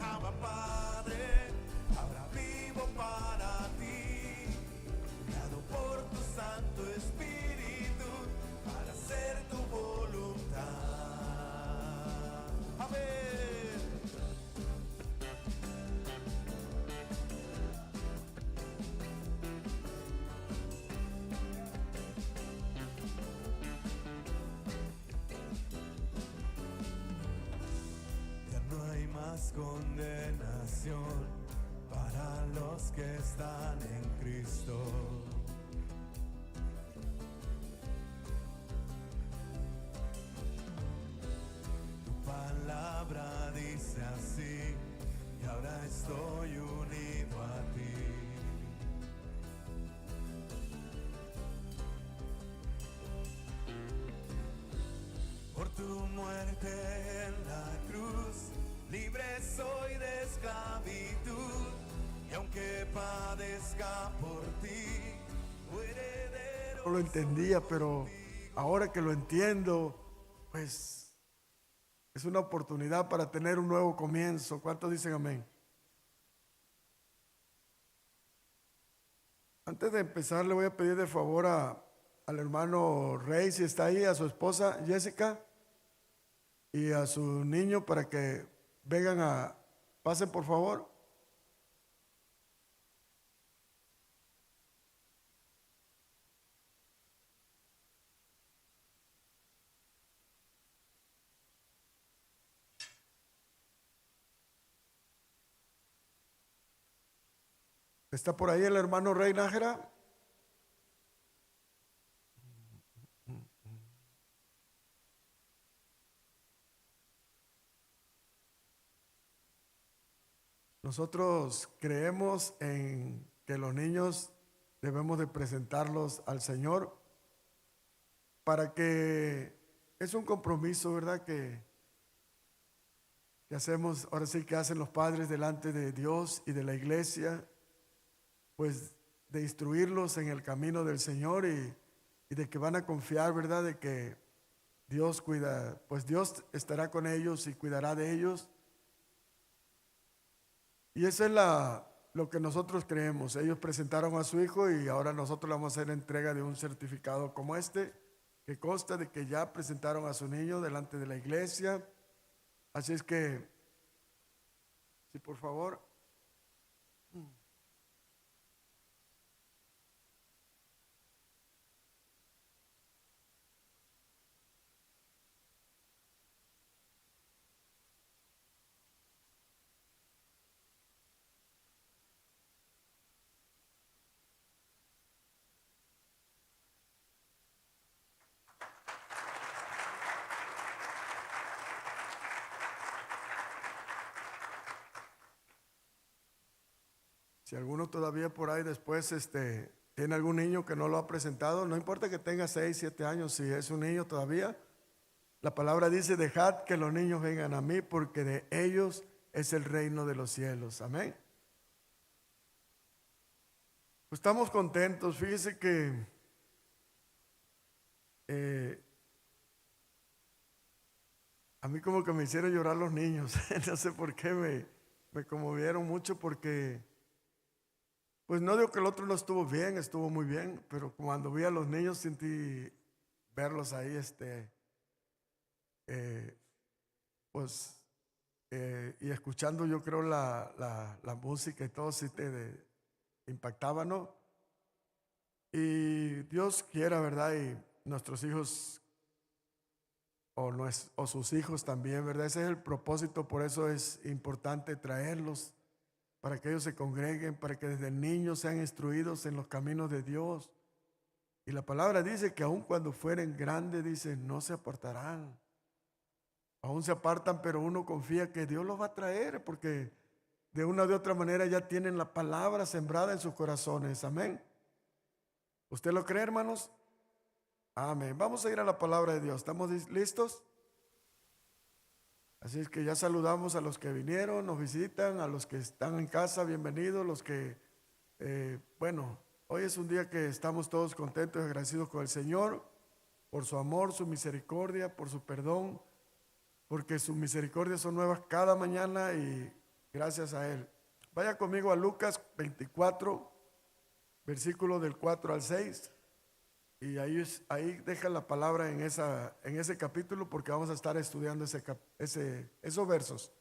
Abba Padre, ahora vivo para ti, guiado por tu Santo Espíritu, para hacer tu voluntad. Amén. Ya no hay más condenación para los que están en Cristo. Tu palabra dice así, y ahora estoy unido a ti. Por tu muerte en la cruz, libre soy de esclavitud, y aunque padezca por ti, tu heredero. No lo entendía, pero ahora que lo entiendo, pues es una oportunidad para tener un nuevo comienzo. ¿Cuántos dicen amén? Antes de empezar, le voy a pedir de favor al hermano Rey, si está ahí, a su esposa Jessica y a su niño para que vengan pasen por favor. ¿Está por ahí el hermano Rey Nájera? Nosotros creemos en que los niños debemos de presentarlos al Señor para que es un compromiso, ¿verdad? Que hacemos, ahora sí que hacen los padres delante de Dios y de la iglesia, pues de instruirlos en el camino del Señor y de que van a confiar, ¿verdad? De que Dios cuida, pues Dios estará con ellos y cuidará de ellos. Y eso es lo que nosotros creemos. Ellos presentaron a su hijo y ahora nosotros le vamos a hacer entrega de un certificado como este, que consta de que ya presentaron a su niño delante de la iglesia. Así es que, sí, por favor. Si alguno todavía por ahí después tiene algún niño que no lo ha presentado, no importa que tenga 6, 7 años, si es un niño todavía, la palabra dice, dejad que los niños vengan a mí porque de ellos es el reino de los cielos. Amén. Pues estamos contentos. Fíjese que a mí como que me hicieron llorar los niños. No sé por qué me conmovieron mucho porque, pues no digo que el otro no estuvo bien, estuvo muy bien, pero cuando vi a los niños sentí verlos ahí, pues, y escuchando yo creo la música y todo, sí te impactaba, ¿no? Y Dios quiera, ¿verdad? Y nuestros hijos o sus hijos también, ¿verdad? Ese es el propósito, por eso es importante traerlos, para que ellos se congreguen, para que desde niños sean instruidos en los caminos de Dios. Y la palabra dice que aun cuando fueren grandes, dice, no se apartarán. Aún se apartan, pero uno confía que Dios los va a traer, porque de una u otra manera ya tienen la palabra sembrada en sus corazones. Amén. ¿Usted lo cree, hermanos? Amén. Vamos a ir a la palabra de Dios. ¿Estamos listos? Así es que ya saludamos a los que vinieron, nos visitan, a los que están en casa, bienvenidos, los que, bueno, hoy es un día que estamos todos contentos y agradecidos con el Señor por su amor, su misericordia, por su perdón. porque sus misericordias son nuevas cada mañana y gracias a Él. Vaya conmigo a Lucas 24, versículo del 4 al 6. Y ahí deja la palabra en ese capítulo, porque vamos a estar estudiando esos versos.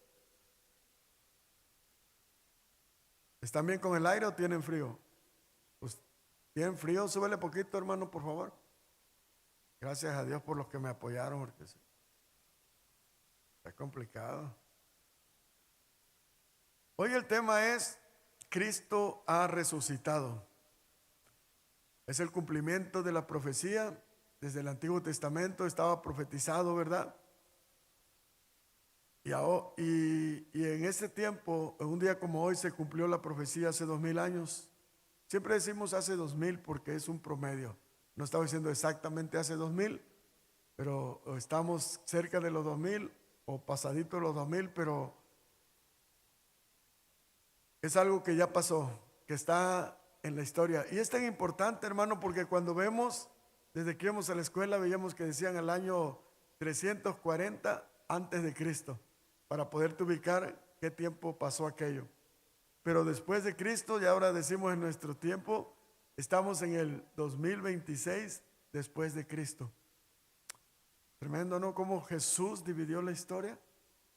¿Están bien con el aire o tienen frío? Pues, ¿tienen frío? Súbele poquito, hermano, por favor. Gracias a Dios por los que me apoyaron, porque está complicado. Hoy el tema es: Cristo ha resucitado. Es el cumplimiento de la profecía. Desde el Antiguo Testamento estaba profetizado, ¿verdad? Y en ese tiempo, en un día como hoy, se cumplió la profecía hace 2000 años. Siempre decimos hace 2000 porque es un promedio. No estaba diciendo exactamente hace 2000, pero estamos cerca de los 2000 o pasadito de los 2000, pero es algo que ya pasó, que está en la historia. Y es tan importante, hermano, porque cuando vemos, desde que íbamos a la escuela, veíamos que decían el año 340 antes de Cristo, para poderte ubicar qué tiempo pasó aquello. Pero después de Cristo, y ahora decimos en nuestro tiempo, estamos en el 2026 después de Cristo. Tremendo, ¿no? Cómo Jesús dividió la historia,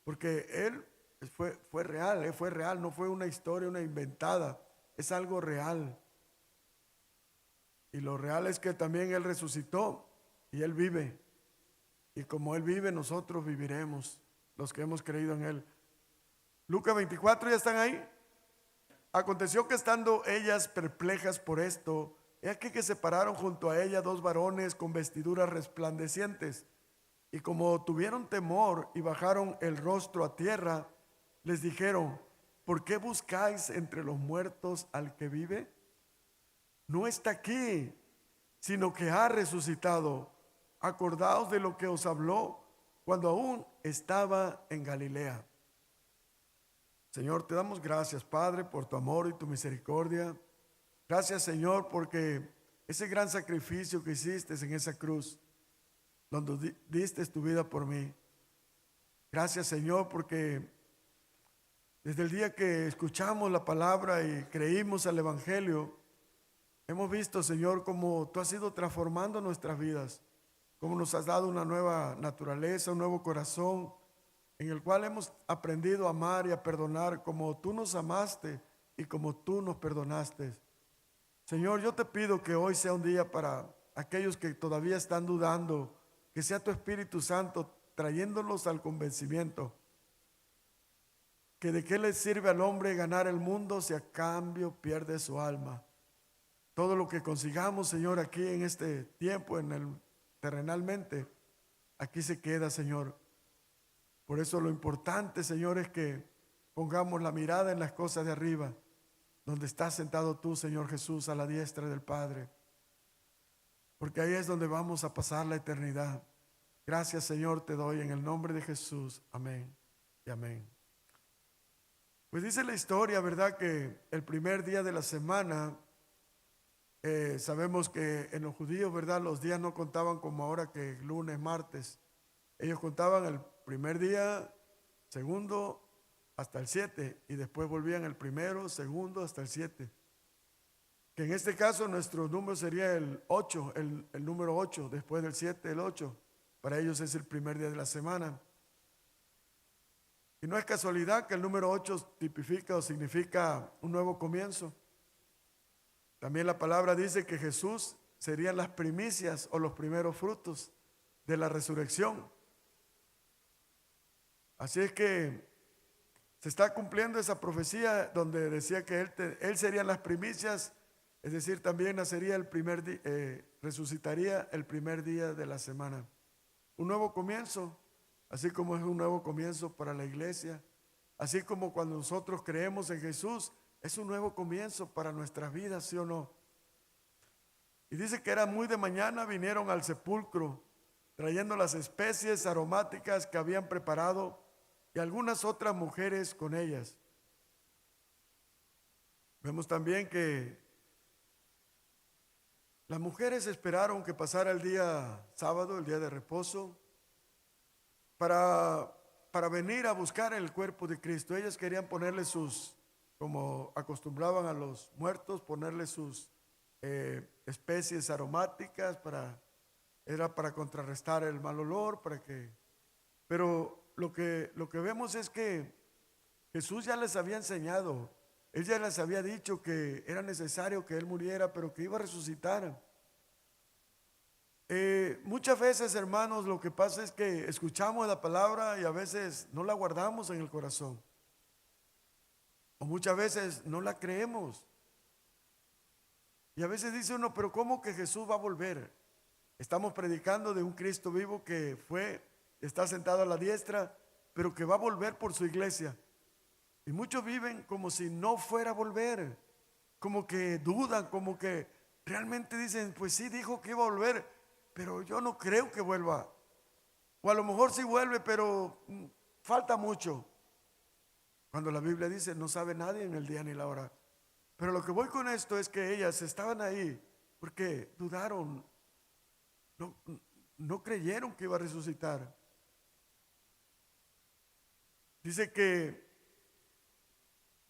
porque Él fue real, no fue una historia, una inventada. Es algo real. Y lo real es que también Él resucitó y Él vive. Y como Él vive, nosotros viviremos, los que hemos creído en Él. Lucas 24, ¿ya están ahí? Aconteció que estando ellas perplejas por esto, he aquí que se pararon junto a ella dos varones con vestiduras resplandecientes. Y como tuvieron temor y bajaron el rostro a tierra, les dijeron: ¿por qué buscáis entre los muertos al que vive? No está aquí, sino que ha resucitado. Acordaos de lo que os habló cuando aún estaba en Galilea. Señor, te damos gracias, Padre, por tu amor y tu misericordia. Gracias, Señor, porque ese gran sacrificio que hiciste en esa cruz, donde diste tu vida por mí. Gracias, Señor, porque desde el día que escuchamos la palabra y creímos al Evangelio, hemos visto, Señor, cómo tú has ido transformando nuestras vidas, cómo nos has dado una nueva naturaleza, un nuevo corazón, en el cual hemos aprendido a amar y a perdonar como tú nos amaste y como tú nos perdonaste. Señor, yo te pido que hoy sea un día para aquellos que todavía están dudando, que sea tu Espíritu Santo trayéndolos al convencimiento, que de qué le sirve al hombre ganar el mundo si a cambio pierde su alma. Todo lo que consigamos, Señor, aquí en este tiempo, terrenalmente, aquí se queda, Señor. Por eso lo importante, Señor, es que pongamos la mirada en las cosas de arriba, donde estás sentado tú, Señor Jesús, a la diestra del Padre. Porque ahí es donde vamos a pasar la eternidad. Gracias, Señor, te doy en el nombre de Jesús. Amén y amén. Pues dice la historia, ¿verdad?, que el primer día de la semana, sabemos que en los judíos, ¿verdad?, los días no contaban como ahora, que lunes, martes. Ellos contaban el primer día, segundo, hasta el 7, y después volvían el primero, segundo, hasta el 7. Que en este caso nuestro número sería el 8, el número 8, después del 7, el 8. Para ellos es el primer día de la semana. Y no es casualidad que el número 8 tipifica o significa un nuevo comienzo. También la palabra dice que Jesús serían las primicias o los primeros frutos de la resurrección. Así es que se está cumpliendo esa profecía donde decía que él sería las primicias, es decir, también nacería el primer día, resucitaría el primer día de la semana. Un nuevo comienzo, así como es un nuevo comienzo para la iglesia, así como cuando nosotros creemos en Jesús, es un nuevo comienzo para nuestras vidas, ¿sí o no? Y dice que era muy de mañana, vinieron al sepulcro, trayendo las especies aromáticas que habían preparado y algunas otras mujeres con ellas. Vemos también que las mujeres esperaron que pasara el día sábado, el día de reposo, para para venir a buscar el cuerpo de Cristo. Ellas querían ponerle como acostumbraban a los muertos, ponerle sus especies aromáticas era para contrarrestar el mal olor, pero lo que vemos es que Jesús ya les había enseñado, Él ya les había dicho que era necesario que Él muriera, pero que iba a resucitar. Muchas veces, hermanos, lo que pasa es que escuchamos la palabra y a veces no la guardamos en el corazón, o muchas veces no la creemos. Y a veces dice uno, pero ¿cómo que Jesús va a volver? Estamos predicando de un Cristo vivo que está sentado a la diestra, pero que va a volver por su iglesia. Y muchos viven como si no fuera a volver, como que dudan, como que realmente dicen, pues sí dijo que iba a volver, pero yo no creo que vuelva. O a lo mejor sí vuelve, pero falta mucho. Cuando la Biblia dice, no sabe nadie en el día ni la hora. Pero lo que voy con esto es que ellas estaban ahí porque dudaron, no creyeron que iba a resucitar. Dice que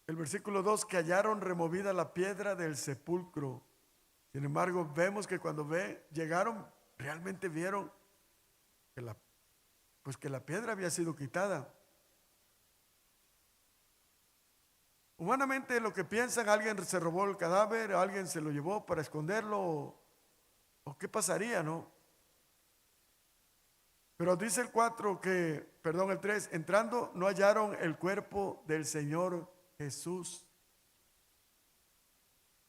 el versículo 2, que hallaron removida la piedra del sepulcro. Sin embargo, vemos que cuando llegaron, realmente vieron que la piedra había sido quitada. Humanamente lo que piensan, alguien se robó el cadáver, alguien se lo llevó para esconderlo, o qué pasaría, ¿no? Pero dice el 3, entrando no hallaron el cuerpo del Señor Jesús.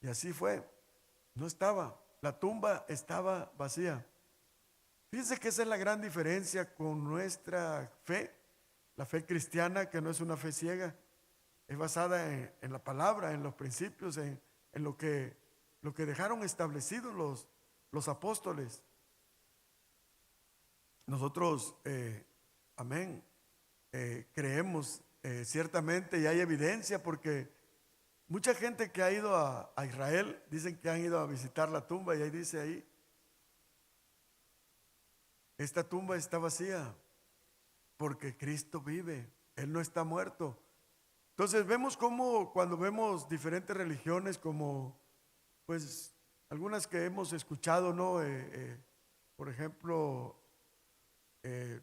Y así fue, no estaba, la tumba estaba vacía. Fíjense que esa es la gran diferencia con nuestra fe, la fe cristiana, que no es una fe ciega. Es basada en la palabra, en los principios, en lo que dejaron establecidos los apóstoles. Nosotros, amén, creemos ciertamente, y hay evidencia, porque mucha gente que ha ido a Israel, dicen que han ido a visitar la tumba, y ahí dice ahí, esta tumba está vacía, porque Cristo vive, Él no está muerto. Entonces vemos cómo cuando vemos diferentes religiones, como pues algunas que hemos escuchado, ¿no? Por ejemplo, ¿qué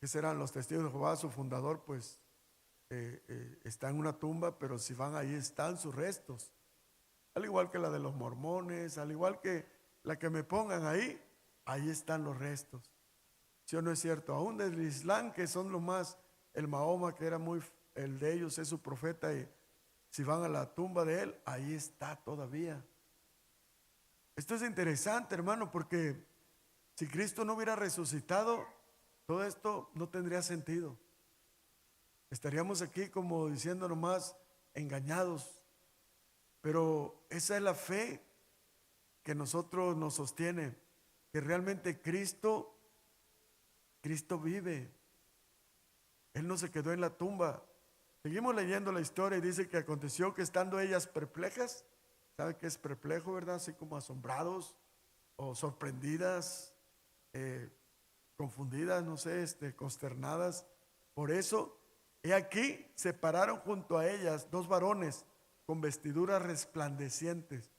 serán? Los Testigos de Jehová, su fundador, pues está en una tumba, pero si van ahí están sus restos. Al igual que la de los mormones, al igual que la que me pongan ahí están los restos. ¿Sí o no es cierto? Aún del Islam, que son los más, el Mahoma, que era el de ellos es su profeta, y si van a la tumba de él, ahí está todavía. Esto es interesante, hermano, porque si Cristo no hubiera resucitado, todo esto no tendría sentido. Estaríamos aquí como diciendo nomás engañados. Pero esa es la fe que nosotros nos sostiene, que realmente Cristo vive. Él no se quedó en la tumba. Seguimos leyendo la historia y dice que aconteció que estando ellas perplejas, ¿sabe qué es perplejo, verdad? Así como asombrados o sorprendidas, confundidas, no sé, consternadas. Por eso, he aquí, se pararon junto a ellas dos varones con vestiduras resplandecientes.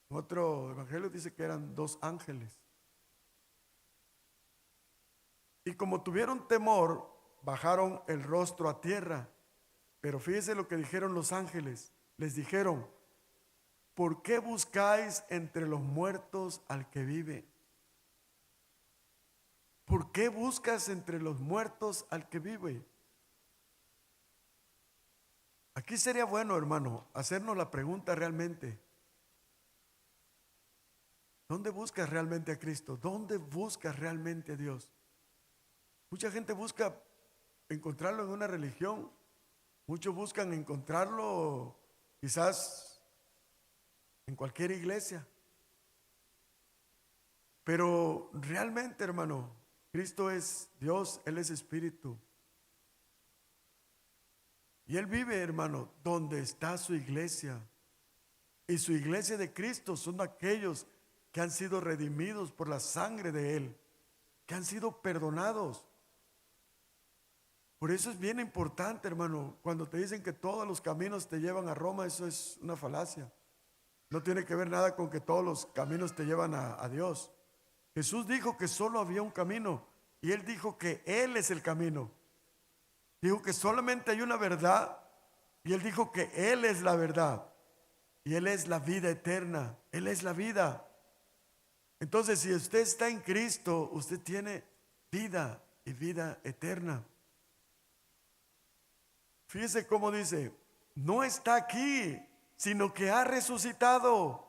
En otro evangelio dice que eran dos ángeles. Y como tuvieron temor, bajaron el rostro a tierra. Pero fíjese lo que dijeron los ángeles. Les dijeron, ¿por qué buscáis entre los muertos al que vive? ¿Por qué buscas entre los muertos al que vive? Aquí sería bueno, hermano, hacernos la pregunta realmente. ¿Dónde buscas realmente a Cristo? ¿Dónde buscas realmente a Dios? Mucha gente busca encontrarlo en una religión. Muchos buscan encontrarlo quizás en cualquier iglesia. Pero realmente, hermano, Cristo es Dios, Él es Espíritu. Y Él vive, hermano, donde está su iglesia. Y su iglesia de Cristo son aquellos que han sido redimidos por la sangre de Él, que han sido perdonados. Por eso es bien importante, hermano, cuando te dicen que todos los caminos te llevan a Roma, eso es una falacia. No tiene que ver nada con que todos los caminos te llevan a Dios. Jesús dijo que solo había un camino y Él dijo que Él es el camino. Dijo que solamente hay una verdad y Él dijo que Él es la verdad y Él es la vida eterna. Él es la vida. Entonces, si usted está en Cristo, usted tiene vida y vida eterna. Fíjese cómo dice, no está aquí, sino que ha resucitado.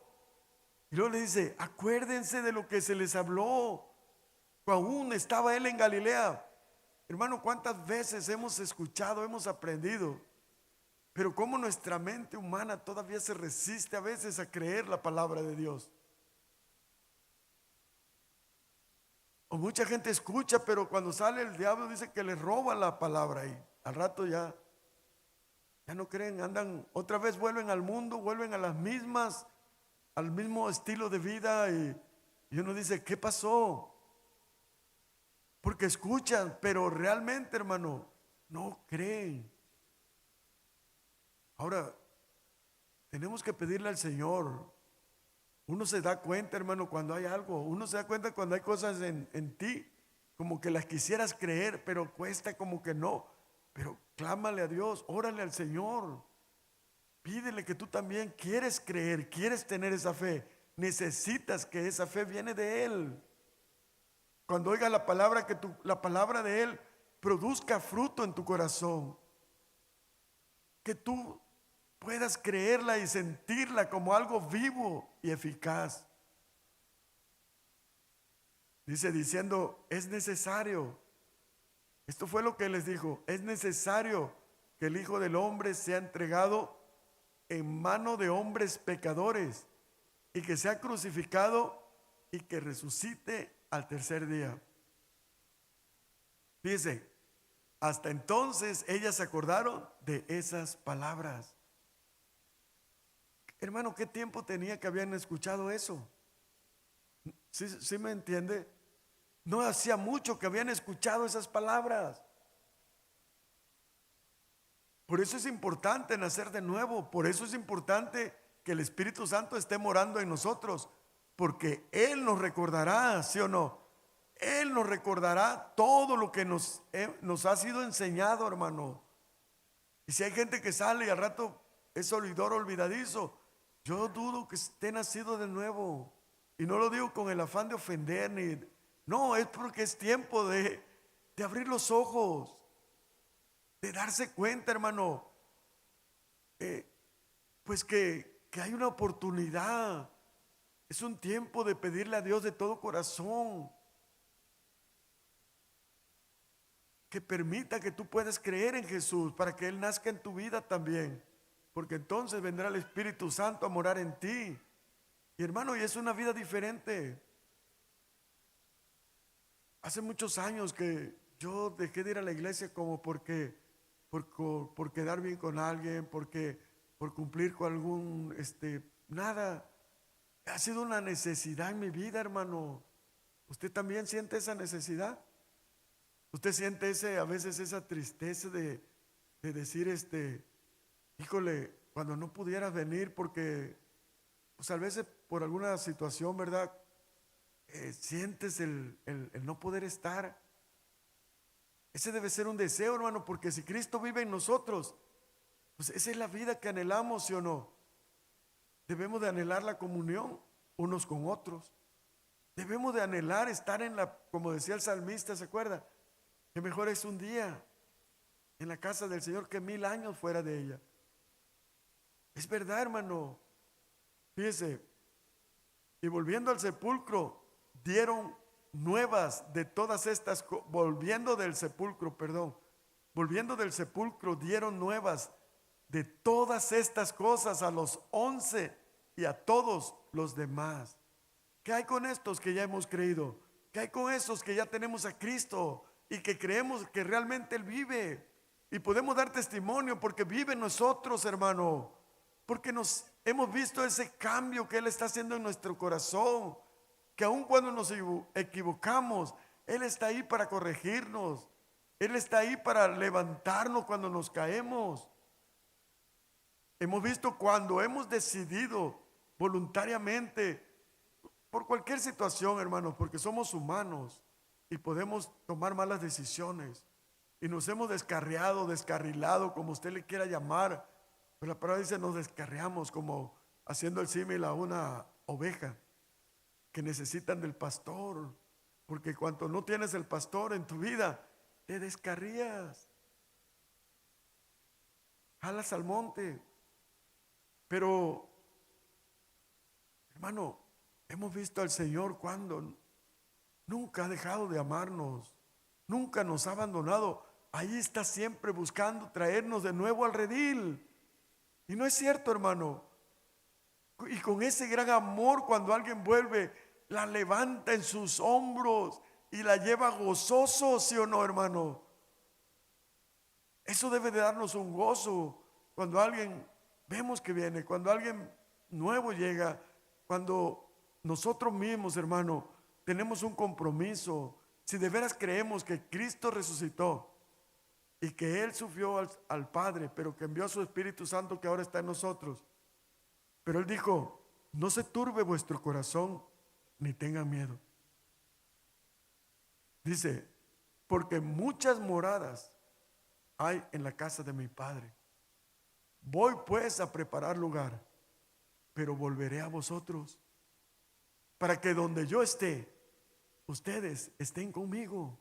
Y luego le dice, acuérdense de lo que se les habló cuando aún estaba Él en Galilea. Hermano, ¿cuántas veces hemos escuchado, hemos aprendido? Pero cómo nuestra mente humana todavía se resiste a veces a creer la palabra de Dios. O mucha gente escucha, pero cuando sale el diablo dice que le roba la palabra y al rato ya no creen, andan, otra vez vuelven al mundo, vuelven a las mismas, al mismo estilo de vida y uno dice, ¿qué pasó? Porque escuchan, pero realmente, hermano, no creen. Ahora, tenemos que pedirle al Señor. Uno se da cuenta, hermano, cuando hay algo. Uno se da cuenta cuando hay cosas en ti, como que las quisieras creer, pero cuesta como que no. Pero clámale a Dios, órale al Señor. Pídele que tú también quieres creer, quieres tener esa fe. Necesitas que esa fe viene de Él. Cuando oigas la palabra, que la palabra de Él produzca fruto en tu corazón. Que tú puedas creerla y sentirla como algo vivo y eficaz. Diciendo, es necesario. Esto fue lo que les dijo, es necesario que el Hijo del Hombre sea entregado en mano de hombres pecadores y que sea crucificado y que resucite al tercer día. Fíjense, hasta entonces ellas se acordaron de esas palabras. Hermano, ¿qué tiempo tenía que habían escuchado eso? ¿Sí me entiende? No hacía mucho que habían escuchado esas palabras. Por eso es importante nacer de nuevo. Por eso es importante que el Espíritu Santo esté morando en nosotros. Porque Él nos recordará, ¿sí o no? Él nos recordará todo lo que nos ha sido enseñado, hermano. Y si hay gente que sale y al rato es oidor olvidadizo, yo dudo que esté nacido de nuevo. Y no lo digo con el afán de ofender, no, es porque es tiempo de abrir los ojos, de darse cuenta, hermano, pues que hay una oportunidad. Es un tiempo de pedirle a Dios de todo corazón que permita que tú puedas creer en Jesús para que Él nazca en tu vida también, porque entonces vendrá el Espíritu Santo a morar en ti. Y hermano, y es una vida diferente. Hace muchos años que yo dejé de ir a la iglesia como por quedar bien con alguien, por cumplir con algún, nada. Ha sido una necesidad en mi vida, hermano. ¿Usted también siente esa necesidad? ¿Usted siente a veces esa tristeza de decir, híjole, cuando no pudieras venir porque, pues a veces por alguna situación, ¿verdad? Sientes el no poder estar. Ese debe ser un deseo, hermano, porque si Cristo vive en nosotros, pues esa es la vida que anhelamos, ¿sí o no? Debemos de anhelar la comunión unos con otros. Debemos de anhelar estar como decía el salmista, ¿se acuerda? Que mejor es un día en la casa del Señor que 1000 años fuera de ella. Es verdad, hermano. Fíjese, y volviendo al sepulcro, dieron nuevas de todas estas cosas. Volviendo del sepulcro, dieron nuevas de todas estas cosas a los 11 y a todos los demás. ¿Qué hay con estos que ya hemos creído? ¿Qué hay con esos que ya tenemos a Cristo y que creemos que realmente Él vive? Y podemos dar testimonio porque vive en nosotros, hermano. Porque nos hemos visto ese cambio que Él está haciendo en nuestro corazón. Que aun cuando nos equivocamos, Él está ahí para corregirnos. Él está ahí para levantarnos cuando nos caemos. Hemos visto cuando hemos decidido voluntariamente, por cualquier situación, hermanos, porque somos humanos y podemos tomar malas decisiones. Y nos hemos descarriado, descarrilado, como usted le quiera llamar. Pero la palabra dice, nos descarriamos, como haciendo el símil a una oveja que necesitan del pastor. Porque cuando no tienes el pastor en tu vida, te descarrías. Jalas al monte. Pero, hermano, hemos visto al Señor cuando nunca ha dejado de amarnos, nunca nos ha abandonado. Ahí está siempre buscando traernos de nuevo al redil. Y no es cierto, hermano. Y con ese gran amor, cuando alguien vuelve, la levanta en sus hombros y la lleva gozoso, ¿sí o no, hermano? Eso debe de darnos un gozo cuando alguien vemos que viene, cuando alguien nuevo llega, cuando nosotros mismos, hermano, tenemos un compromiso. Si de veras creemos que Cristo resucitó y que Él sufrió al Padre, pero que envió a su Espíritu Santo que ahora está en nosotros. Pero Él dijo, no se turbe vuestro corazón, ni tengan miedo. Dice, porque muchas moradas hay en la casa de mi Padre. Voy pues a preparar lugar, pero volveré a vosotros, para que donde yo esté, ustedes estén conmigo.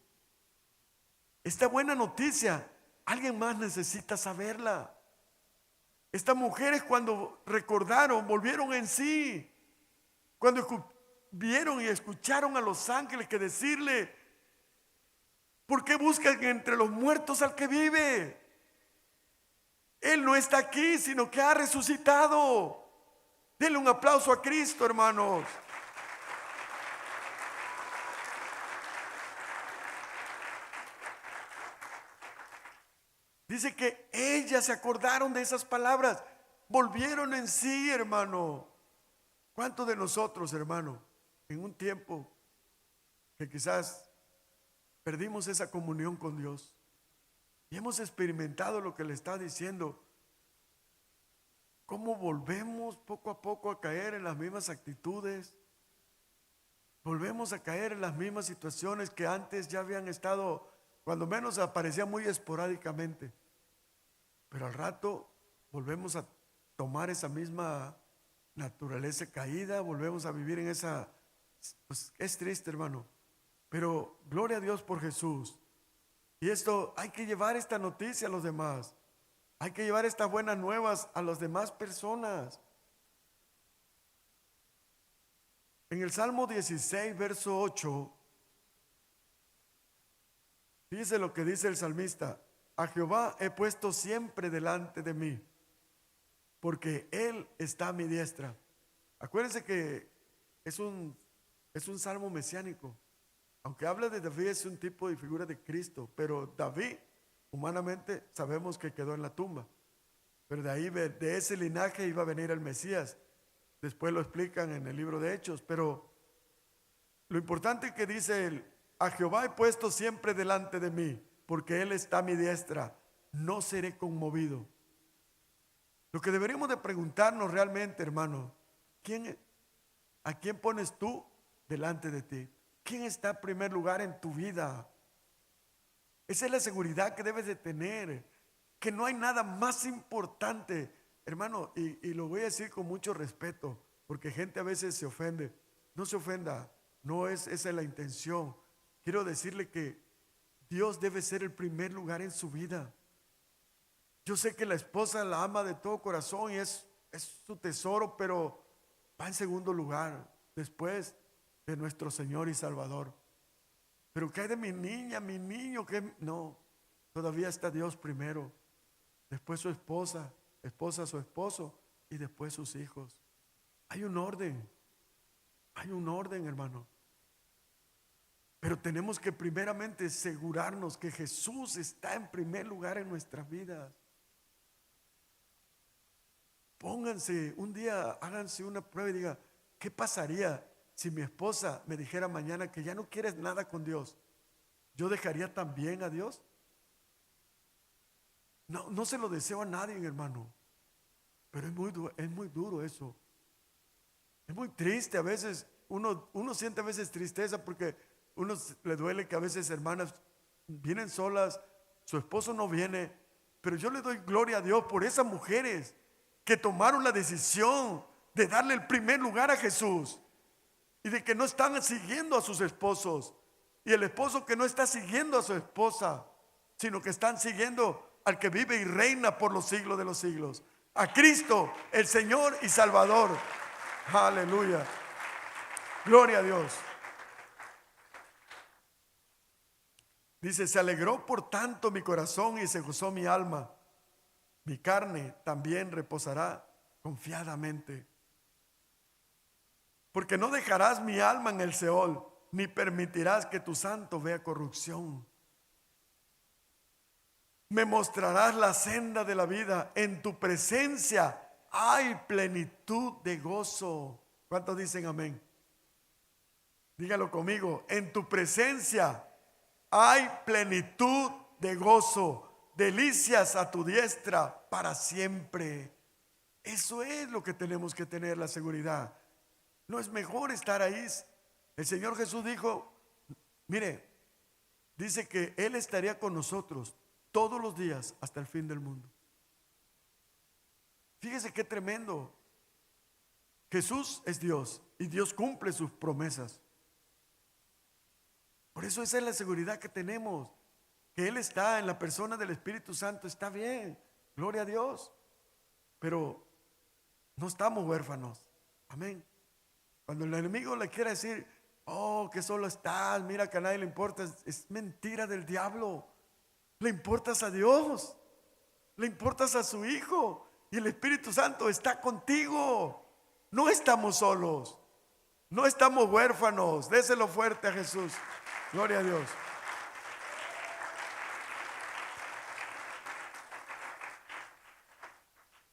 Esta buena noticia, alguien más necesita saberla. Estas mujeres, cuando recordaron, volvieron en sí. Cuando vieron y escucharon a los ángeles que decirle, ¿por qué buscan entre los muertos al que vive? Él no está aquí, sino que ha resucitado. Denle un aplauso a Cristo, hermanos. Dice que ellas se acordaron de esas palabras, volvieron en sí, hermano. ¿Cuántos de nosotros, hermano, en un tiempo que quizás perdimos esa comunión con Dios y hemos experimentado lo que le está diciendo, cómo volvemos poco a poco a caer en las mismas actitudes, volvemos a caer en las mismas situaciones que antes ya habían estado, cuando menos aparecían muy esporádicamente, pero al rato volvemos a tomar esa misma naturaleza caída, volvemos a vivir en esa, pues es triste, hermano, pero gloria a Dios por Jesús. Y esto, hay que llevar esta noticia a los demás, hay que llevar estas buenas nuevas a las demás personas. En el Salmo 16, verso 8, dice lo que dice el salmista: a Jehová he puesto siempre delante de mí, porque Él está a mi diestra. Acuérdense que es un salmo mesiánico. Aunque habla de David, es un tipo de figura de Cristo, pero David, humanamente, sabemos que quedó en la tumba. Pero de ahí, de ese linaje iba a venir el Mesías. Después lo explican en el libro de Hechos, pero lo importante que dice él: a Jehová he puesto siempre delante de mí, porque Él está a mi diestra, no seré conmovido. Lo que deberíamos de preguntarnos realmente, hermano, ¿a quién pones tú delante de ti? ¿Quién está en primer lugar en tu vida? Esa es la seguridad que debes de tener, que no hay nada más importante, hermano, y lo voy a decir con mucho respeto, porque gente a veces se ofende. No se ofenda, no es esa la intención. Quiero decirle que Dios debe ser el primer lugar en su vida. Yo sé que la esposa la ama de todo corazón y es su tesoro, pero va en segundo lugar, después de nuestro Señor y Salvador. Pero ¿qué hay de mi niña, mi niño? No, todavía está Dios primero, después su esposa su esposo y después sus hijos. Hay un orden, hermano. Pero tenemos que primeramente asegurarnos que Jesús está en primer lugar en nuestras vidas. Pónganse, un día háganse una prueba y digan, ¿qué pasaría si mi esposa me dijera mañana que ya no quieres nada con Dios? ¿Yo dejaría también a Dios? No se lo deseo a nadie, hermano. Pero es muy duro eso. Es muy triste a veces. Uno siente a veces tristeza porque uno le duele que a veces hermanas vienen solas, su esposo no viene. Pero yo le doy gloria a Dios por esas mujeres que tomaron la decisión de darle el primer lugar a Jesús y de que no están siguiendo a sus esposos, y el esposo que no está siguiendo a su esposa, sino que están siguiendo al que vive y reina por los siglos de los siglos, a Cristo, el Señor y Salvador. Aleluya. Gloria a Dios. Dice, se alegró por tanto mi corazón y se gozó mi alma. Mi carne también reposará confiadamente. Porque no dejarás mi alma en el Seol, ni permitirás que tu santo vea corrupción. Me mostrarás la senda de la vida. En tu presencia hay plenitud de gozo. ¿Cuántos dicen amén? Dígalo conmigo. En tu presencia hay plenitud de gozo, delicias a tu diestra para siempre. Eso es lo que tenemos que tener, la seguridad. No es mejor estar ahí. El Señor Jesús dijo, mire, dice que Él estaría con nosotros todos los días hasta el fin del mundo. Fíjese qué tremendo. Jesús es Dios y Dios cumple sus promesas. Por eso esa es la seguridad que tenemos, que Él está en la persona del Espíritu Santo. Está bien, gloria a Dios, pero no estamos huérfanos. Amén. Cuando el enemigo le quiere decir, oh, que solo estás, mira que a nadie le importa, es mentira del diablo. Le importas a Dios, le importas a su Hijo, y el Espíritu Santo está contigo. No estamos solos, no estamos huérfanos. Déselo fuerte a Jesús. Gloria a Dios.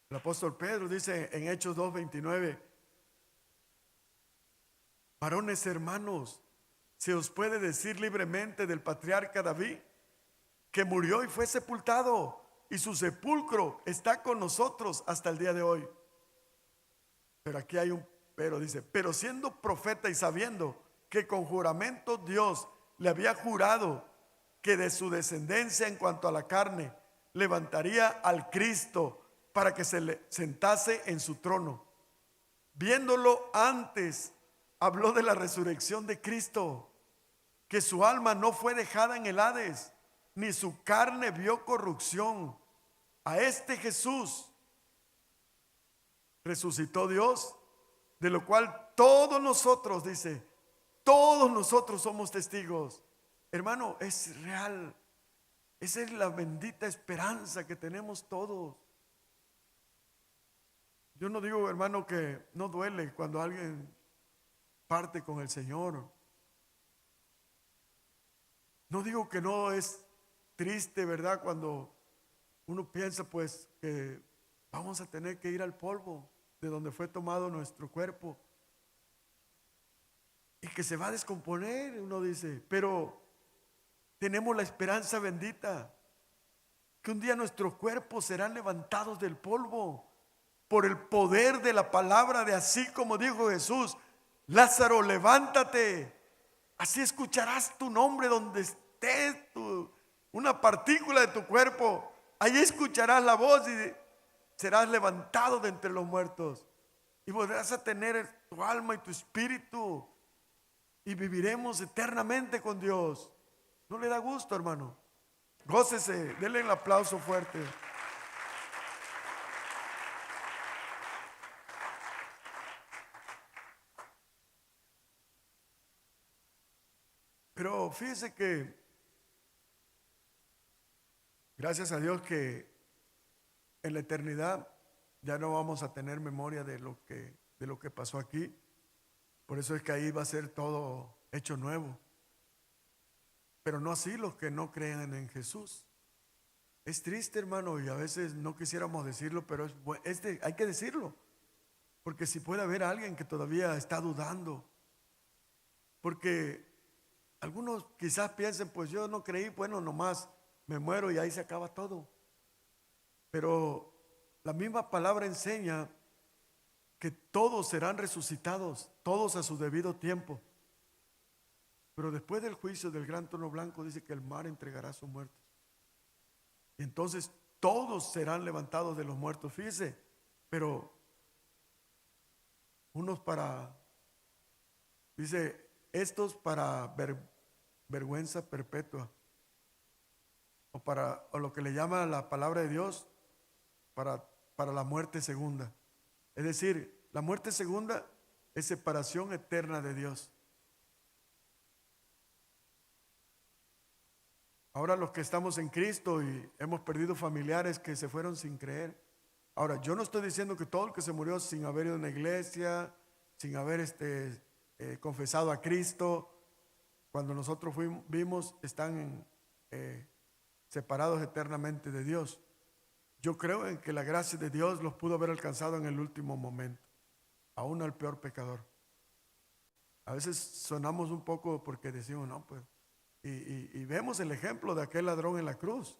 El apóstol Pedro dice en Hechos 2:29, varones hermanos, se os puede decir libremente del patriarca David, que murió y fue sepultado, y su sepulcro está con nosotros hasta el día de hoy. Pero aquí hay un pero, dice, pero siendo profeta y sabiendo que con juramento Dios le había jurado que de su descendencia en cuanto a la carne levantaría al Cristo para que se le sentase en su trono. Viéndolo antes, habló de la resurrección de Cristo, que su alma no fue dejada en el Hades, ni su carne vio corrupción. A este Jesús resucitó Dios, de lo cual todos nosotros, dice, todos nosotros somos testigos. Hermano, es real. Esa es la bendita esperanza que tenemos todos. Yo no digo, hermano, que no duele cuando alguien parte con el Señor. No digo que no es triste, ¿verdad? Cuando uno piensa pues que vamos a tener que ir al polvo de donde fue tomado nuestro cuerpo y que se va a descomponer, uno dice, pero tenemos la esperanza bendita que un día nuestros cuerpos serán levantados del polvo por el poder de la palabra, de así como dijo Jesús, Lázaro, levántate. Así escucharás tu nombre donde estés, una partícula de tu cuerpo. Ahí escucharás la voz y serás levantado de entre los muertos. Y podrás a tener tu alma y tu espíritu. Y viviremos eternamente con Dios. ¿No le da gusto, hermano? Gócese, denle el aplauso fuerte. Pero fíjese que gracias a Dios que en la eternidad ya no vamos a tener memoria de lo que pasó aquí. Por eso es que ahí va a ser todo hecho nuevo. Pero no así los que no creen en Jesús. Es triste, hermano, y a veces no quisiéramos decirlo, pero hay que decirlo. Porque si puede haber alguien que todavía está dudando. Porque algunos quizás piensen, pues yo no creí, bueno, nomás me muero y ahí se acaba todo. Pero la misma palabra enseña que todos serán resucitados, todos a su debido tiempo. Pero después del juicio del gran trono blanco dice que el mar entregará a sus muertos. Y entonces todos serán levantados de los muertos. Fíjese, pero unos dice, estos para vergüenza perpetua. O lo que le llama la palabra de Dios para la muerte segunda. Es decir, la muerte segunda es separación eterna de Dios. Ahora los que estamos en Cristo y hemos perdido familiares que se fueron sin creer. Ahora, yo no estoy diciendo que todo el que se murió sin haber ido a una iglesia, sin haber confesado a Cristo, cuando nosotros vimos, están separados eternamente de Dios. Yo creo en que la gracia de Dios los pudo haber alcanzado en el último momento, aún al peor pecador. A veces sonamos un poco porque decimos, no, pues, y vemos el ejemplo de aquel ladrón en la cruz.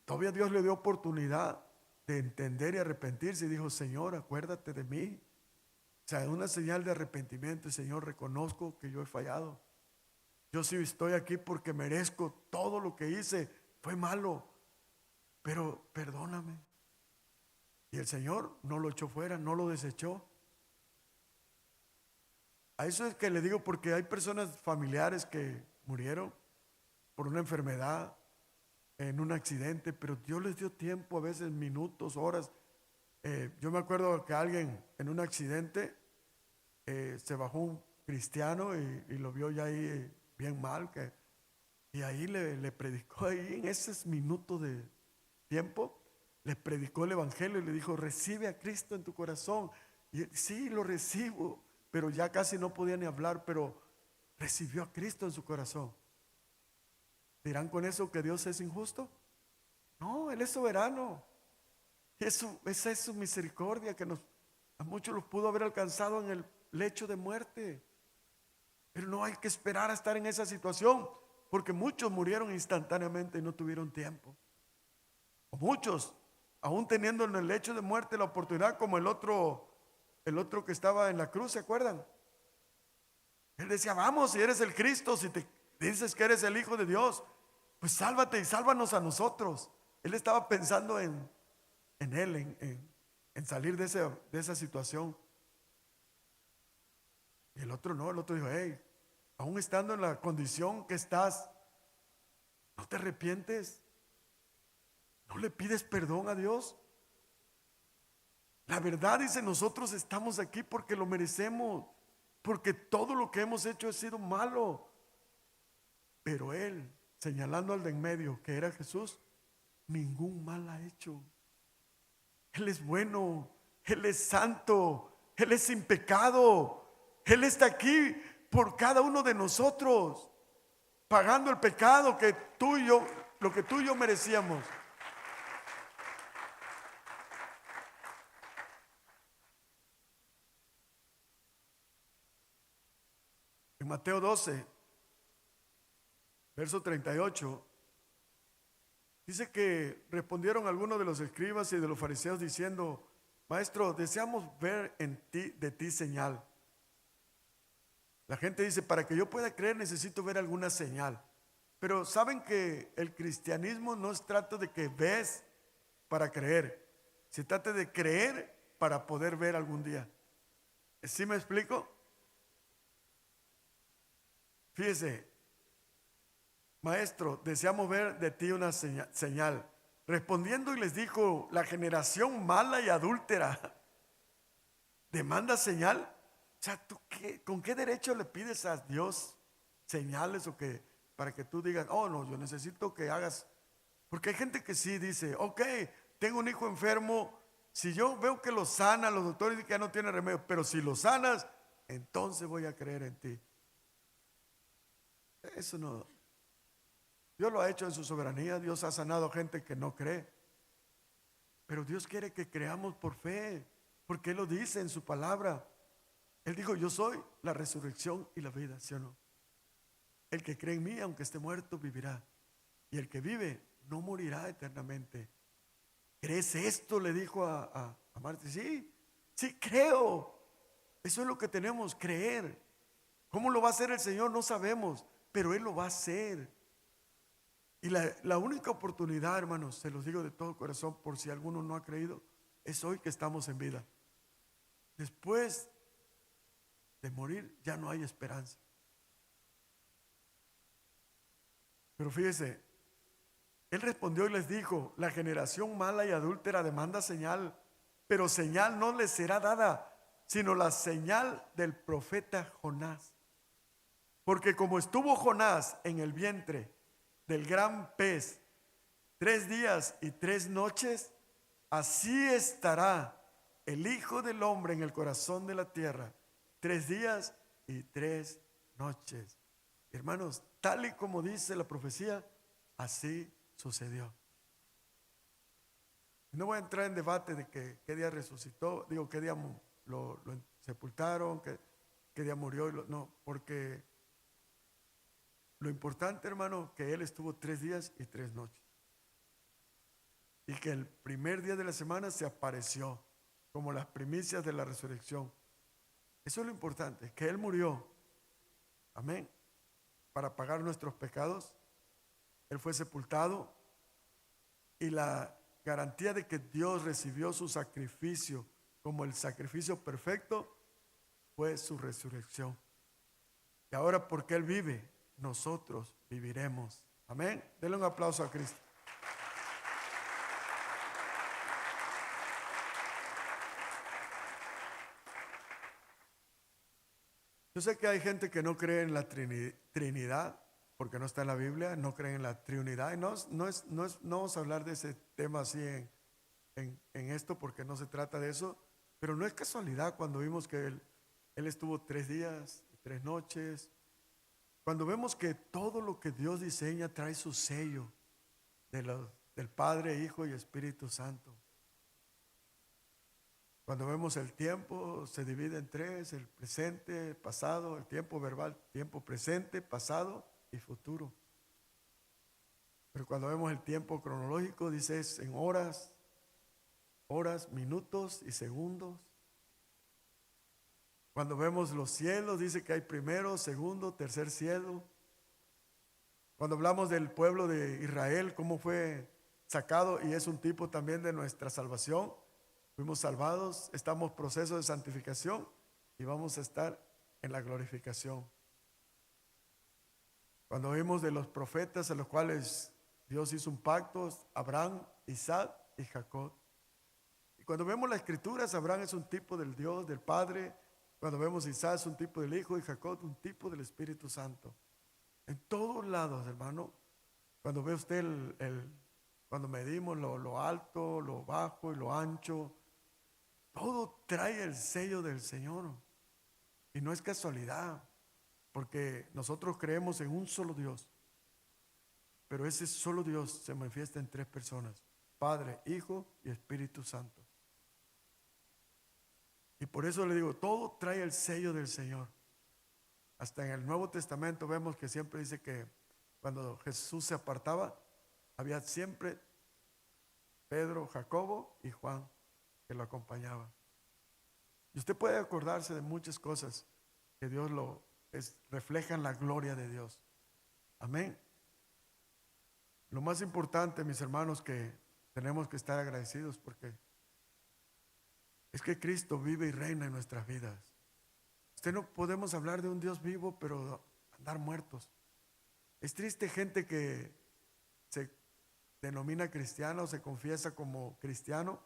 Todavía Dios le dio oportunidad de entender y arrepentirse y dijo, Señor, acuérdate de mí. O sea, una señal de arrepentimiento, Señor, reconozco que yo he fallado. Yo sí estoy aquí porque merezco todo lo que hice, fue malo, pero perdóname. Y el Señor no lo echó fuera, no lo desechó. A eso es que le digo, porque hay personas familiares que murieron por una enfermedad, en un accidente, pero Dios les dio tiempo, a veces minutos, horas. Yo me acuerdo que alguien en un accidente se bajó un cristiano y lo vio ya ahí bien mal, y ahí le predicó, ahí en esos minutos de tiempo, le predicó el evangelio y le dijo, recibe a Cristo en tu corazón. Y él, sí, lo recibo, pero ya casi no podía ni hablar, pero recibió a Cristo en su corazón. ¿Dirán con eso que Dios es injusto? No, Él es soberano. Esa es su misericordia que a muchos los pudo haber alcanzado en el lecho de muerte. Pero no hay que esperar a estar en esa situación, porque muchos murieron instantáneamente y no tuvieron tiempo. O muchos, aún teniendo en el lecho de muerte la oportunidad, como el otro que estaba en la cruz, ¿se acuerdan? Él decía, vamos, si eres el Cristo, si te dices que eres el Hijo de Dios, pues sálvate y sálvanos a nosotros. Él estaba pensando en él, en salir de esa situación. Y el otro no, el otro dijo, hey, aún estando en la condición que estás, ¿no te arrepientes? ¿No le pides perdón a Dios? La verdad dice, nosotros estamos aquí porque lo merecemos, porque todo lo que hemos hecho ha sido malo. Pero Él, señalando al de en medio, que era Jesús, ningún mal ha hecho. Él es bueno, Él es santo, Él es sin pecado. Él está aquí por cada uno de nosotros, pagando el pecado que tú y yo, lo que tú y yo merecíamos. En Mateo 12, verso 38, dice que respondieron algunos de los escribas y de los fariseos diciendo, Maestro, deseamos ver de ti señal. La gente dice, para que yo pueda creer necesito ver alguna señal. Pero saben que el cristianismo no es trato de que ves para creer, se trata de creer para poder ver algún día. ¿Sí me explico? Fíjese, Maestro, deseamos ver de ti una señal. Respondiendo y les dijo, la generación mala y adúltera demanda señal. O sea, ¿con qué derecho le pides a Dios señales para que tú digas, oh no, yo necesito que hagas? Porque hay gente que sí dice, ok, tengo un hijo enfermo, si yo veo que lo sana, los doctores dicen que ya no tiene remedio, pero si lo sanas, entonces voy a creer en ti. Eso no. Dios lo ha hecho en su soberanía, Dios ha sanado a gente que no cree. Pero Dios quiere que creamos por fe, porque Él lo dice en su palabra. Él dijo, yo soy la resurrección y la vida, ¿sí o no? El que cree en mí, aunque esté muerto, vivirá. Y el que vive, no morirá eternamente. ¿Crees esto? Le dijo a Marta. Sí, sí creo. Eso es lo que tenemos, creer. ¿Cómo lo va a hacer el Señor? No sabemos, pero Él lo va a hacer. Y la única oportunidad, hermanos, se los digo de todo corazón, por si alguno no ha creído, es hoy que estamos en vida. Después de morir ya no hay esperanza. Pero fíjese, Él respondió y les dijo: la generación mala y adúltera demanda señal, pero señal no les será dada, sino la señal del profeta Jonás. Porque como estuvo Jonás en el vientre del gran pez 3 días y 3 noches, así estará el Hijo del Hombre en el corazón de la tierra 3 días y 3 noches. Hermanos, tal y como dice la profecía, así sucedió. No voy a entrar en debate de qué día resucitó, digo, qué día lo sepultaron, qué día murió. No, porque lo importante, hermano, que Él estuvo 3 días y 3 noches. Y que el primer día de la semana se apareció como las primicias de la resurrección. Eso es lo importante, que Él murió. Amén. Para pagar nuestros pecados. Él fue sepultado. Y la garantía de que Dios recibió su sacrificio como el sacrificio perfecto fue su resurrección. Y ahora, porque Él vive, nosotros viviremos. Amén. Denle un aplauso a Cristo. Yo sé que hay gente que no cree en la Trinidad, porque no está en la Biblia, no creen en la Trinidad. Y no vamos a hablar de ese tema así en esto, porque no se trata de eso. Pero no es casualidad cuando vimos que Él estuvo 3 días y 3 noches. Cuando vemos que todo lo que Dios diseña trae su sello del Padre, Hijo y Espíritu Santo. Cuando vemos el tiempo se divide en 3, el presente, el pasado, el tiempo verbal, tiempo presente, pasado y futuro. Pero cuando vemos el tiempo cronológico, dice es en horas, minutos y segundos. Cuando vemos los cielos, dice que hay primero, segundo, tercer cielo. Cuando hablamos del pueblo de Israel, cómo fue sacado, y es un tipo también de nuestra salvación. Fuimos salvados, estamos en proceso de santificación y vamos a estar en la glorificación. Cuando vimos de los profetas a los cuales Dios hizo un pacto, Abraham, Isaac y Jacob. Y cuando vemos las escrituras, Abraham es un tipo del Dios, del Padre. Cuando vemos Isaac es un tipo del Hijo y Jacob un tipo del Espíritu Santo. En todos lados, hermano, cuando ve usted cuando medimos lo alto, lo bajo y lo ancho, todo trae el sello del Señor. Y no es casualidad, porque nosotros creemos en un solo Dios. Pero ese solo Dios se manifiesta en 3 personas: Padre, Hijo y Espíritu Santo. Y por eso le digo, todo trae el sello del Señor. Hasta en el Nuevo Testamento vemos que siempre dice que cuando Jesús se apartaba, había siempre Pedro, Jacobo y Juan que lo acompañaban. Y usted puede acordarse de muchas cosas que Dios reflejan la gloria de Dios. Amén. Lo más importante, mis hermanos, que tenemos que estar agradecidos porque es que Cristo vive y reina en nuestras vidas. Usted no podemos hablar de un Dios vivo, pero andar muertos. Es triste gente que se denomina cristiano o se confiesa como cristiano,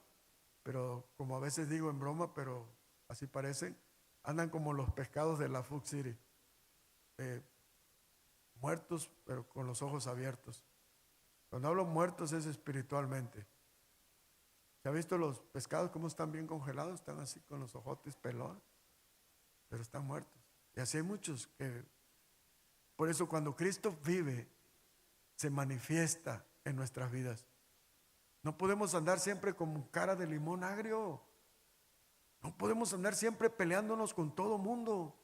pero como a veces digo en broma, pero así parecen, andan como los pescados de la Food City, muertos pero con los ojos abiertos. Cuando hablo muertos es espiritualmente. ¿Se ha visto los pescados cómo están bien congelados? Están así con los ojotes pelones, pero están muertos. Y así hay muchos que, por eso cuando Cristo vive, se manifiesta en nuestras vidas. No podemos andar siempre con cara de limón agrio. No podemos andar siempre peleándonos con todo mundo.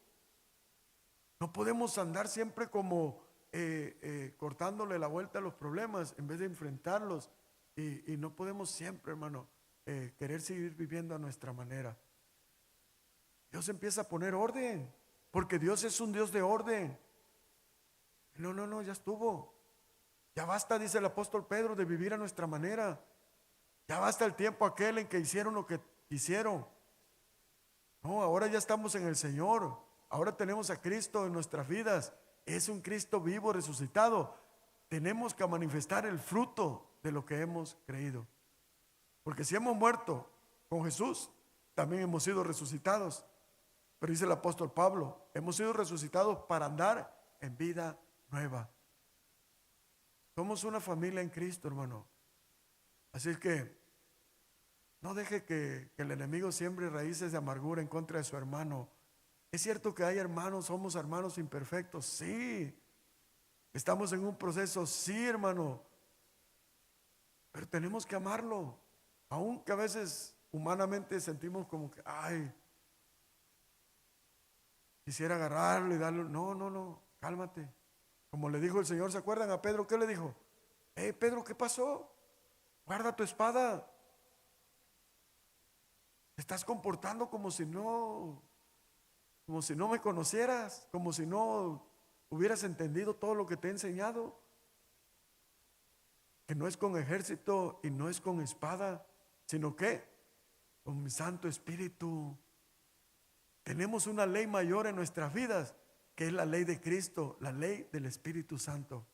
No podemos andar siempre como cortándole la vuelta a los problemas en vez de enfrentarlos Y no podemos siempre, hermano, querer seguir viviendo a nuestra manera. Dios empieza a poner orden, porque Dios es un Dios de orden. No, ya estuvo. Ya basta, dice el apóstol Pedro, de vivir a nuestra manera. Ya basta el tiempo aquel en que hicieron lo que quisieron. No, ahora ya estamos en el Señor. Ahora tenemos a Cristo en nuestras vidas. Es un Cristo vivo, resucitado. Tenemos que manifestar el fruto de lo que hemos creído. Porque si hemos muerto con Jesús, también hemos sido resucitados. Pero dice el apóstol Pablo, hemos sido resucitados para andar en vida nueva. Somos una familia en Cristo, hermano. Así es que no deje que el enemigo siembre raíces de amargura en contra de su hermano. Es cierto que hay hermanos, somos hermanos imperfectos, sí. Estamos en un proceso, sí, hermano. Pero tenemos que amarlo. Aunque a veces humanamente sentimos como que, ay, quisiera agarrarlo y darle. No, cálmate. Como le dijo el Señor, ¿se acuerdan a Pedro? ¿Qué le dijo? Hey, Pedro, ¿qué pasó? Guarda tu espada. Te estás comportando como si no me conocieras, como si no hubieras entendido todo lo que te he enseñado. Que no es con ejército y no es con espada, sino que con mi Santo Espíritu. Tenemos una ley mayor en nuestras vidas, que es la ley de Cristo, la ley del Espíritu Santo.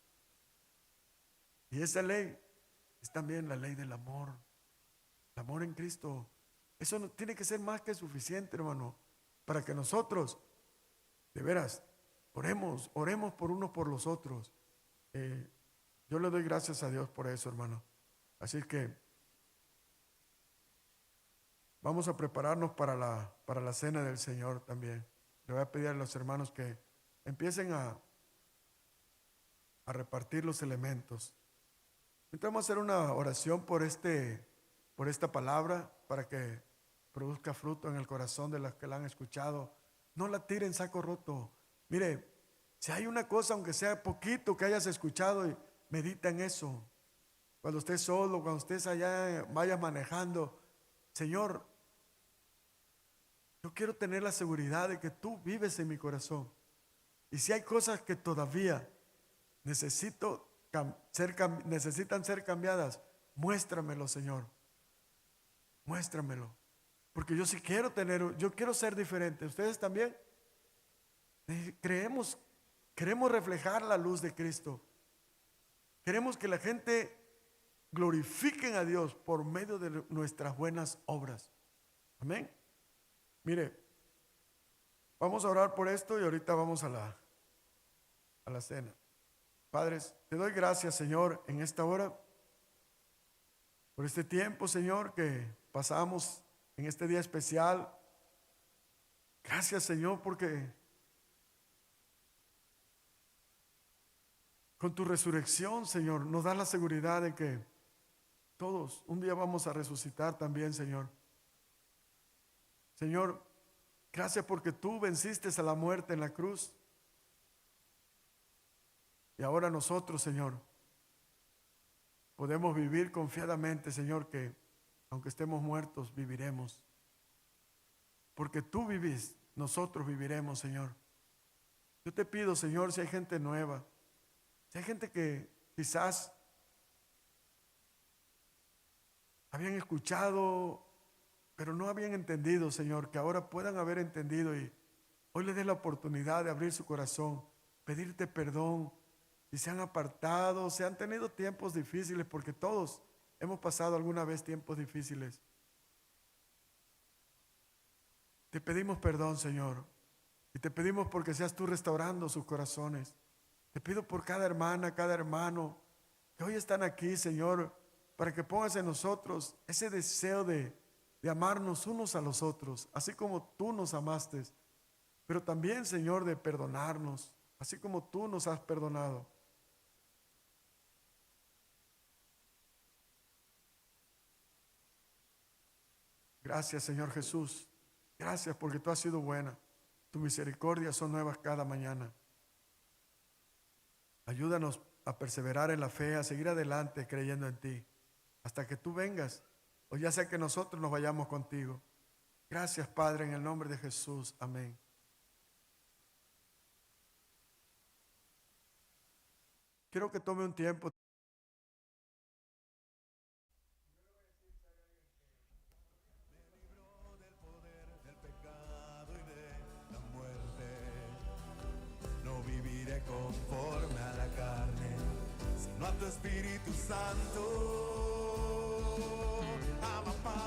Y esa ley es también la ley del amor. El amor en Cristo. Eso no tiene que ser más que suficiente, hermano, para que nosotros, de veras, oremos por unos por los otros. Yo le doy gracias a Dios por eso, hermano. Así que vamos a prepararnos para la cena del Señor también. Le voy a pedir a los hermanos que empiecen a repartir los elementos. Entonces vamos a hacer una oración por esta palabra, para que produzca fruto en el corazón de los que la han escuchado. No la tiren saco roto. Mire, si hay una cosa, aunque sea poquito, que hayas escuchado, y medita en eso. Cuando estés solo, cuando estés allá, vayas manejando. Señor, yo quiero tener la seguridad de que tú vives en mi corazón. Y si hay cosas que todavía necesitan ser cambiadas, muéstramelo, Señor. Muéstramelo. Porque yo sí yo quiero ser diferente. ¿Ustedes también? Queremos reflejar la luz de Cristo. Queremos que la gente glorifique a Dios por medio de nuestras buenas obras. Amén. Mire, vamos a orar por esto y ahorita vamos a la cena. Padres, te doy gracias, Señor, en esta hora, por este tiempo, Señor, que pasamos en este día especial. Gracias, Señor, porque con tu resurrección, Señor, nos da la seguridad de que todos un día vamos a resucitar también, Señor. Señor, gracias porque tú venciste a la muerte en la cruz. Y ahora nosotros, Señor, podemos vivir confiadamente, Señor, que aunque estemos muertos, viviremos. Porque tú vivís, nosotros viviremos, Señor. Yo te pido, Señor, si hay gente nueva, si hay gente que quizás habían escuchado, pero no habían entendido, Señor, que ahora puedan haber entendido y hoy les dé la oportunidad de abrir su corazón, pedirte perdón. Si se han apartado, se han tenido tiempos difíciles, porque todos hemos pasado alguna vez tiempos difíciles. Te pedimos perdón, Señor, y te pedimos porque seas tú restaurando sus corazones. Te pido por cada hermana, cada hermano que hoy están aquí, Señor, para que pongas en nosotros ese deseo de amarnos unos a los otros, así como tú nos amaste, pero también, Señor, de perdonarnos, así como tú nos has perdonado. Gracias, Señor Jesús. Gracias porque tú has sido buena. Tus misericordias son nuevas cada mañana. Ayúdanos a perseverar en la fe, a seguir adelante creyendo en ti. hasta que tú vengas, o ya sea que nosotros nos vayamos contigo. Gracias, Padre, en el nombre de Jesús. Amén. Quiero que tome un tiempo. Del pecado y de la muerte. No viviré conforme a la carne, sino a tu Espíritu Santo. Abba, Padre.